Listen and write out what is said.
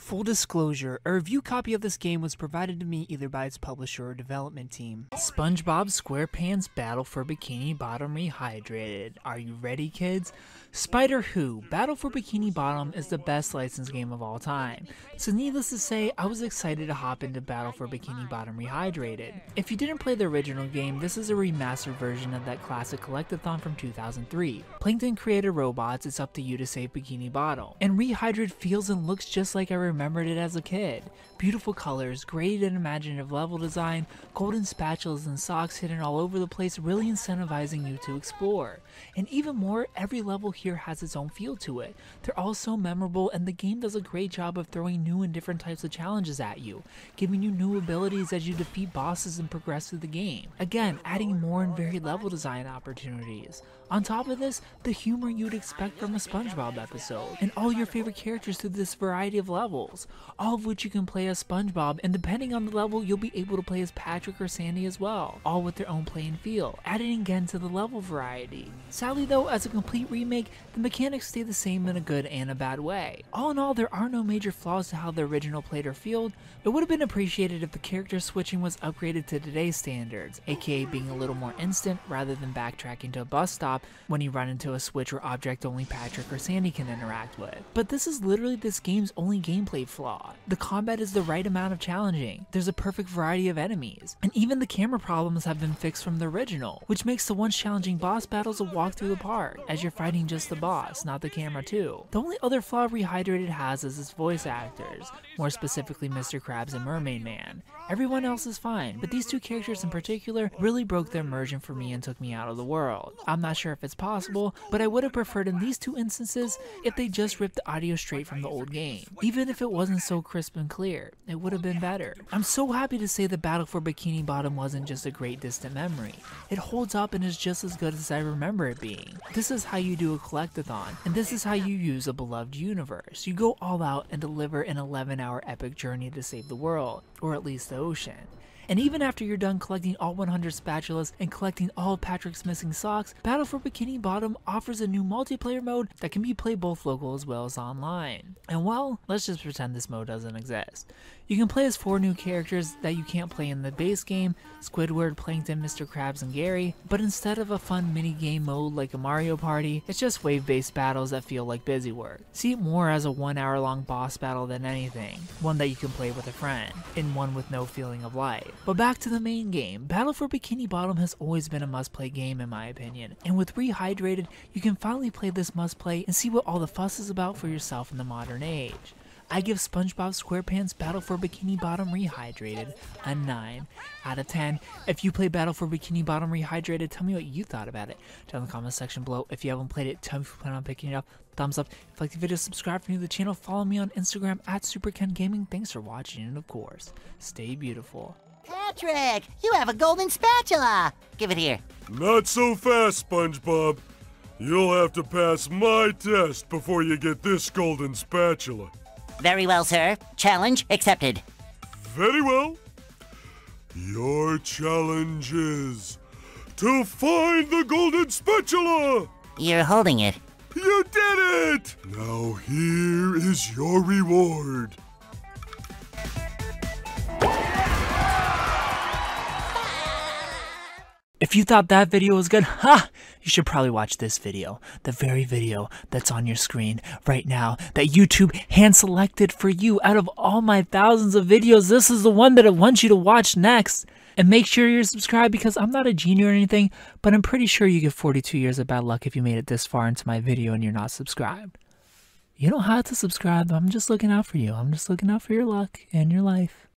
Full disclosure, a review copy of this game was provided to me either by its publisher or development team. SpongeBob SquarePants Battle for Bikini Bottom Rehydrated. Are you ready, kids? Spider-Who, Battle for Bikini Bottom is the best licensed game of all time. So needless to say, I was excited to hop into Battle for Bikini Bottom Rehydrated. If you didn't play the original game, this is a remastered version of that classic collectathon from 2003. Plankton created robots, it's up to you to save Bikini Bottom. And Rehydrated feels and looks just like I remembered it as a kid. Beautiful colors, great and imaginative level design, golden spatulas and socks hidden all over the place, really incentivizing you to explore. And even more, every level here has its own feel to it. They're all so memorable, and the game does a great job of throwing new and different types of challenges at you, giving you new abilities as you defeat bosses and progress through the game. Again, adding more and varied level design opportunities. On top of this, the humor you'd expect from a SpongeBob episode, and all your favorite characters through this variety of levels, all of which you can play as SpongeBob, and depending on the level, you'll be able to play as Patrick or Sandy as well, all with their own play and feel, adding again to the level variety. Sadly though, as a complete remake, the mechanics stay the same in a good and a bad way. All in all, there are no major flaws to how the original played or felt. It would have been appreciated if the character switching was upgraded to today's standards, aka being a little more instant rather than backtracking to a bus stop when you run into a switch or object only Patrick or Sandy can interact with. But this is literally this game's only gameplay flaw. The combat is the right amount of challenging, there's a perfect variety of enemies, and even the camera problems have been fixed from the original, which makes the once challenging boss battles a walk through the park, as you're fighting just the boss, not the camera too. The only other flaw Rehydrated has is its voice actors, more specifically Mr. Krabs and Mermaid Man. Everyone else is fine, but these two characters in particular really broke their immersion for me and took me out of the world. I'm not sure if it's possible, but I would have preferred in these two instances if they just ripped the audio straight from the old game. Even if it wasn't so crisp and clear, it would have been better. I'm so happy to say that Battle for Bikini Bottom wasn't just a great distant memory. It holds up and is just as good as I remember it being. This is how you do a collectathon, and this is how you use a beloved universe. You go all out and deliver an 11-hour epic journey to save the world, or at least the ocean. And even after you're done collecting all 100 spatulas and collecting all of Patrick's missing socks, Battle for Bikini Bottom offers a new multiplayer mode that can be played both local as well as online. And well, let's just pretend this mode doesn't exist. You can play as 4 new characters that you can't play in the base game, Squidward, Plankton, Mr. Krabs, and Gary, but instead of a fun mini-game mode like a Mario Party, it's just wave-based battles that feel like busy work. See it more as a 1-hour-long boss battle than anything, one that you can play with a friend, and one with no feeling of life. But back to the main game, Battle for Bikini Bottom has always been a must-play game in my opinion, and with Rehydrated, you can finally play this must-play and see what all the fuss is about for yourself in the modern age. I give SpongeBob SquarePants Battle for Bikini Bottom Rehydrated a 9 out of 10. If you play Battle for Bikini Bottom Rehydrated, tell me what you thought about it down in the comment section below. If you haven't played it, tell me if you plan on picking it up. Thumbs up. If you like the video, subscribe if you're new to the channel. Follow me on Instagram at Superkengaming. Thanks for watching, and of course, stay beautiful. Patrick, you have a golden spatula! Give it here. Not so fast, SpongeBob. You'll have to pass my test before you get this golden spatula. Very well, sir. Challenge accepted. Very well. Your challenge is to find the golden spatula! You're holding it. You did it! Now here is your reward. If you thought that video was good, you should probably watch this video. The very video that's on your screen right now that YouTube hand-selected for you. Out of all my thousands of videos, this is the one that I want you to watch next. And make sure you're subscribed, because I'm not a genie or anything, but I'm pretty sure you get 42 years of bad luck if you made it this far into my video and you're not subscribed. You don't have to subscribe. I'm just looking out for you. I'm just looking out for your luck and your life.